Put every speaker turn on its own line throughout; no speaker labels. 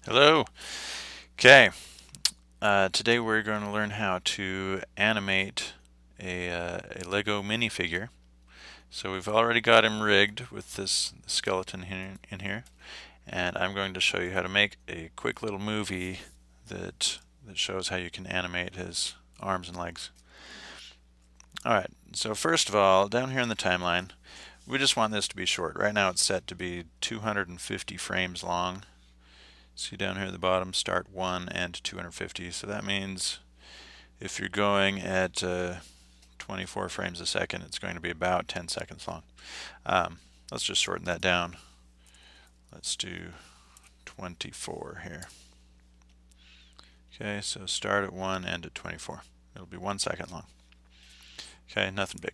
Hello. Okay. Today we're going to learn how to animate a Lego minifigure. So we've already got him rigged with this skeleton in here, and I'm going to show you how to make a quick little movie that shows how you can animate his arms and legs. All right. So first of all, down here in the timeline, we just want this to be short. Right now it's set to be 250 frames long. See down here at the bottom, start 1 and 250. So that means if you're going at 24 frames a second, it's going to be about 10 seconds long. Let's just shorten that down. Let's do 24 here. Okay, so start at 1, end at 24. It'll be 1 second long. Okay, nothing big.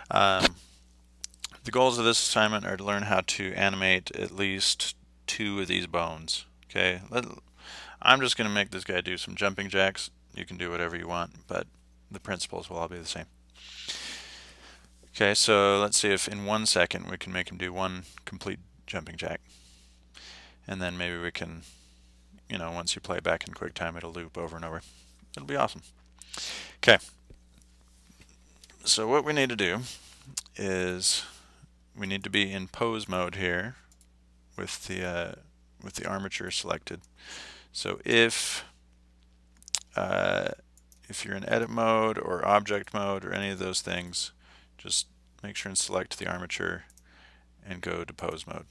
The goals of this assignment are to learn how to animate at least 2 of these bones. Okay, I'm just going to make this guy do some jumping jacks. You can do whatever you want, but the principles will all be the same. Okay, so let's see if in 1 second we can make him do one complete jumping jack. And then maybe we can, once you play back in QuickTime, it'll loop over and over. It'll be awesome. Okay, so what we need to do is we need to be in pose mode here with the armature selected. So if you're in edit mode or object mode or any of those things, just make sure and select the armature and go to pose mode.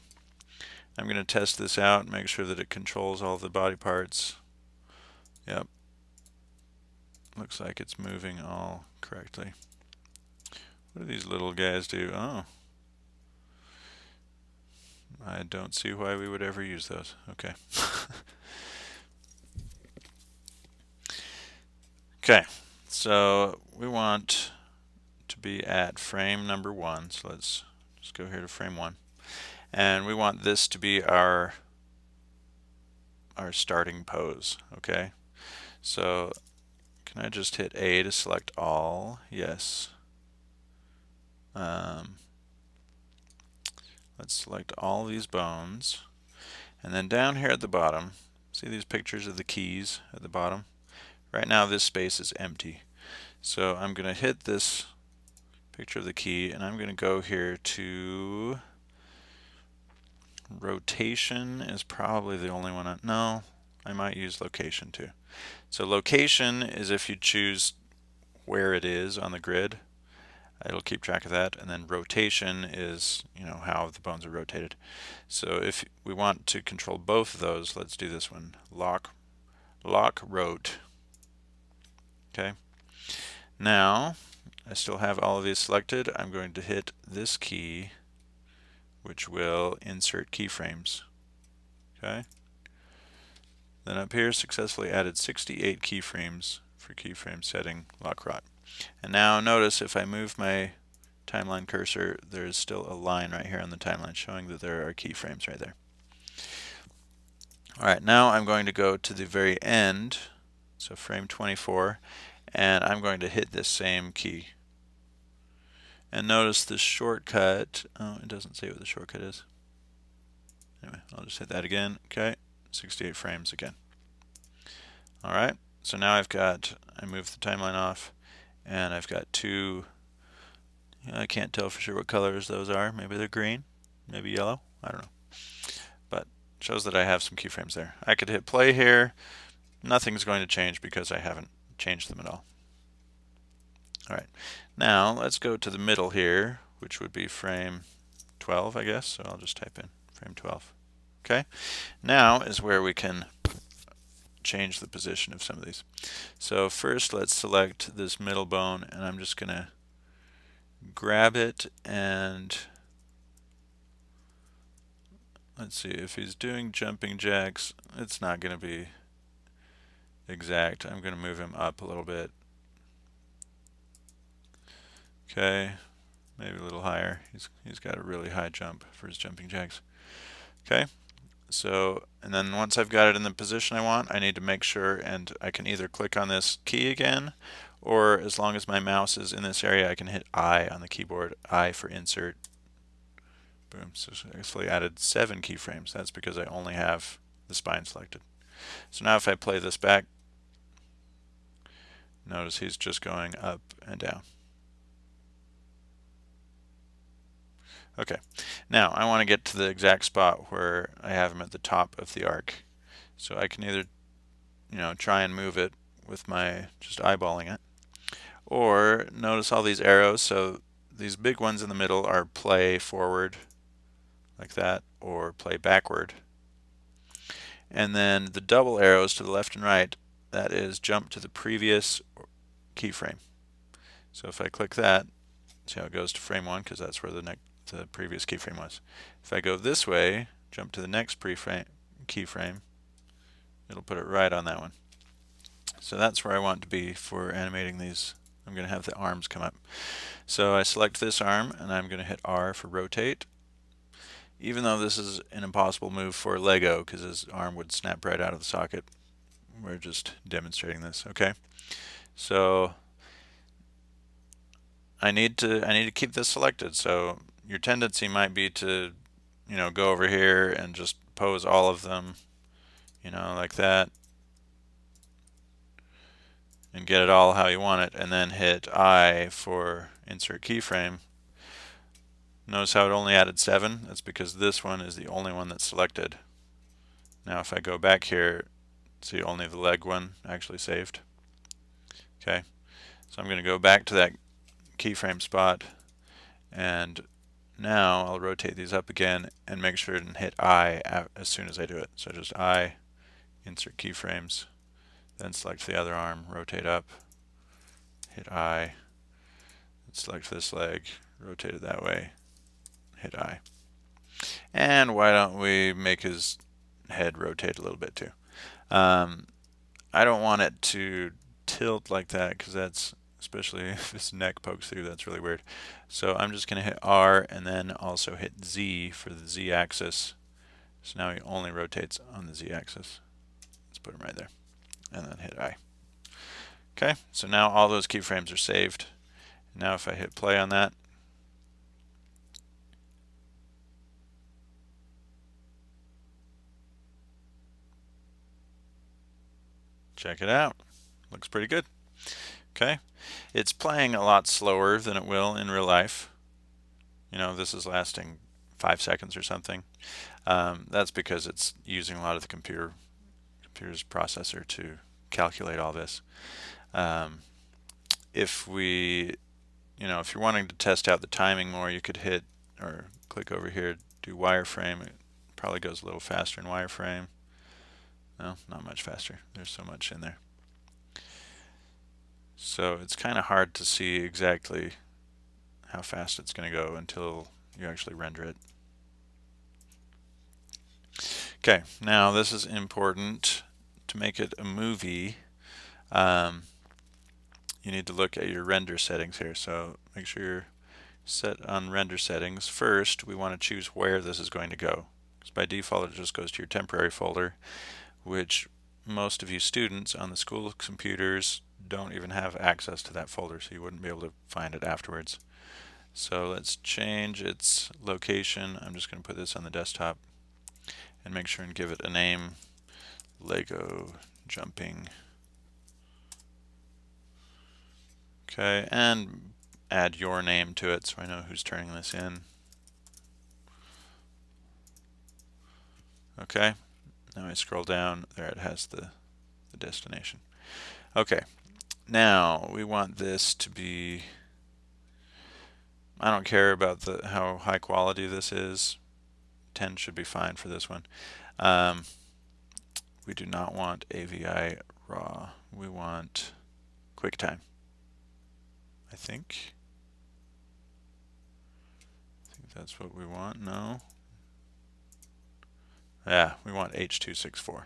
I'm going to test this out and make sure that it controls all the body parts. Yep. Looks like it's moving all correctly. What do these little guys do? Oh. I don't see why we would ever use those. Okay. Okay, so we want to be at frame number 1. So let's just go here to frame 1. And we want this to be our starting pose, okay? So can I just hit A to select all? Yes. Let's select all these bones. And then down here at the bottom, see these pictures of the keys at the bottom? Right now this space is empty. So I'm going to hit this picture of the key and I'm going to go here to rotation is probably the only one. No, I might use location too. So location is if you choose where it is on the grid. It'll keep track of that. And then rotation is, how the bones are rotated. So if we want to control both of those, let's do this one. Lock, rot. Okay. Now, I still have all of these selected. I'm going to hit this key, which will insert keyframes. Okay. Then up here, successfully added 68 keyframes for keyframe setting lock rot. And now notice if I move my timeline cursor, there's still a line right here on the timeline showing that there are keyframes right there. Alright, now I'm going to go to the very end, so frame 24, and I'm going to hit this same key. And notice the shortcut, oh, it doesn't say what the shortcut is. Anyway, I'll just hit that again. Okay, 68 frames again. Alright, so now I moved the timeline off, and I've got 2, I can't tell for sure what colors those are. Maybe they're green, maybe yellow, I don't know. But it shows that I have some keyframes there. I could hit play here. Nothing's going to change because I haven't changed them at all. Alright, now let's go to the middle here, which would be frame 12, I guess. So I'll just type in frame 12. Okay, now is where we can change the position of some of these. So first let's select this middle bone, and I'm just going to grab it, and let's see, if he's doing jumping jacks, it's not going to be exact. I'm going to move him up a little bit. Okay, maybe a little higher. He's got a really high jump for his jumping jacks. Okay, so, and then once I've got it in the position I want, I need to make sure, and I can either click on this key again, or as long as my mouse is in this area, I can hit I on the keyboard, I for insert. Boom, so I actually added 7 keyframes. That's because I only have the spine selected. So now if I play this back, notice he's just going up and down. Okay, now I want to get to the exact spot where I have him at the top of the arc. So I can either, try and move it with my just eyeballing it, or notice all these arrows. So these big ones in the middle are play forward, like that, or play backward. And then the double arrows to the left and right, that is jump to the previous keyframe. So if I click that, see how it goes to frame 1, because that's where the previous keyframe was. If I go this way, jump to the next keyframe, it'll put it right on that one. So that's where I want to be for animating these. I'm going to have the arms come up. So I select this arm, and I'm going to hit R for rotate. Even though this is an impossible move for Lego, because his arm would snap right out of the socket, we're just demonstrating this. Okay, so I need to keep this selected. So your tendency might be to, go over here and just pose all of them, like that, and get it all how you want it, and then hit I for insert keyframe. Notice how it only added 7? That's because this one is the only one that's selected. Now if I go back here, see only the leg one actually saved. Okay, so I'm going to go back to that keyframe spot, and now I'll rotate these up again and make sure and hit I as soon as I do it. So just I, insert keyframes, then select the other arm, rotate up, hit I, select this leg, rotate it that way, hit I. And why don't we make his head rotate a little bit too. I don't want it to tilt like that, because that's, especially if his neck pokes through, that's really weird. So I'm just going to hit R and then also hit Z for the Z axis. So now he only rotates on the Z axis. Let's put him right there. And then hit I. Okay, so now all those keyframes are saved. Now if I hit play on that, check it out. Looks pretty good. Okay, it's playing a lot slower than it will in real life. This is lasting 5 seconds or something. That's because it's using a lot of the computer's processor to calculate all this. If you're wanting to test out the timing more, you could hit or click over here, do wireframe. It probably goes a little faster in wireframe. No, not much faster. There's so much in there. So it's kind of hard to see exactly how fast it's going to go until you actually render it. Okay, now this is important. To make it a movie, you need to look at your render settings here. So make sure you're set on render settings. First, we want to choose where this is going to go, because by default it just goes to your temporary folder, which most of you students on the school computers don't even have access to that folder, so you wouldn't be able to find it afterwards. So let's change its location. I'm just going to put this on the desktop and make sure and give it a name, Lego jumping. Okay, and add your name to it so I know who's turning this in. Okay, now I scroll down, there it has the destination. Okay, now we want this to be, I don't care about how high quality this is. 10 should be fine for this one. We do not want AVI raw. We want QuickTime. I think that's what we want. No. Yeah, we want H.264.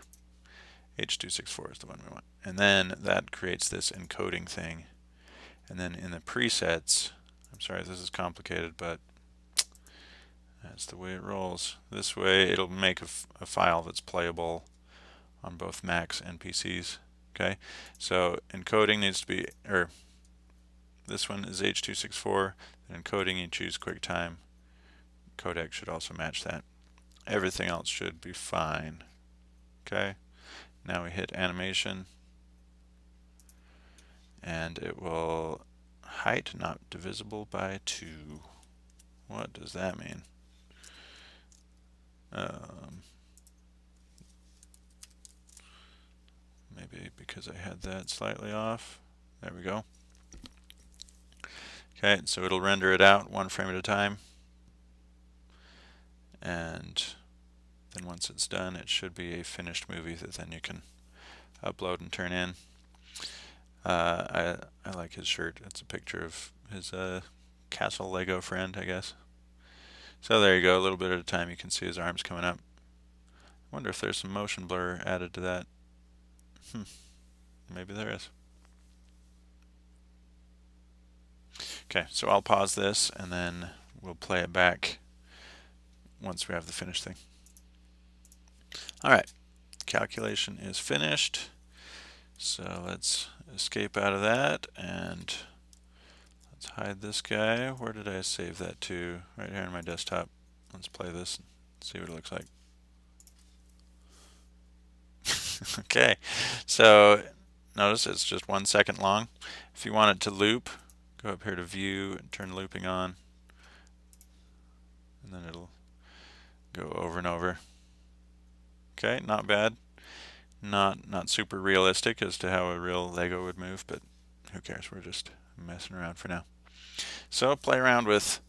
H.264 is the one we want. And then that creates this encoding thing. And then in the presets, I'm sorry this is complicated, but that's the way it rolls. This way it'll make a file that's playable on both Macs and PCs. Okay, so encoding needs to be, or this one is H.264, and encoding you choose QuickTime. Codec should also match that. Everything else should be fine. Okay, Now we hit animation, and it will height not divisible by 2. What does that mean? Maybe because I had that slightly off. There we go. Okay, so it'll render it out one frame at a time. And then once it's done, it should be a finished movie that then you can upload and turn in. I like his shirt. It's a picture of his castle Lego friend, I guess. So there you go, a little bit at a time. You can see his arms coming up. I wonder if there's some motion blur added to that. Maybe there is. Okay, so I'll pause this and then we'll play it back once we have the finished thing. Alright, calculation is finished. So let's escape out of that and let's hide this guy. Where did I save that to? Right here on my desktop. Let's play this and see what it looks like. Okay, so notice it's just 1 second long. If you want it to loop, go up here to View and turn looping on, and then it'll go over and over. Okay, not bad. Not super realistic as to how a real Lego would move, but who cares? We're just messing around for now. So play around with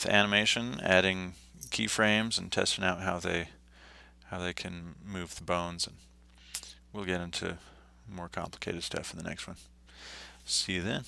animation, adding keyframes and testing out how they can move the bones, and we'll get into more complicated stuff in the next one. See you then.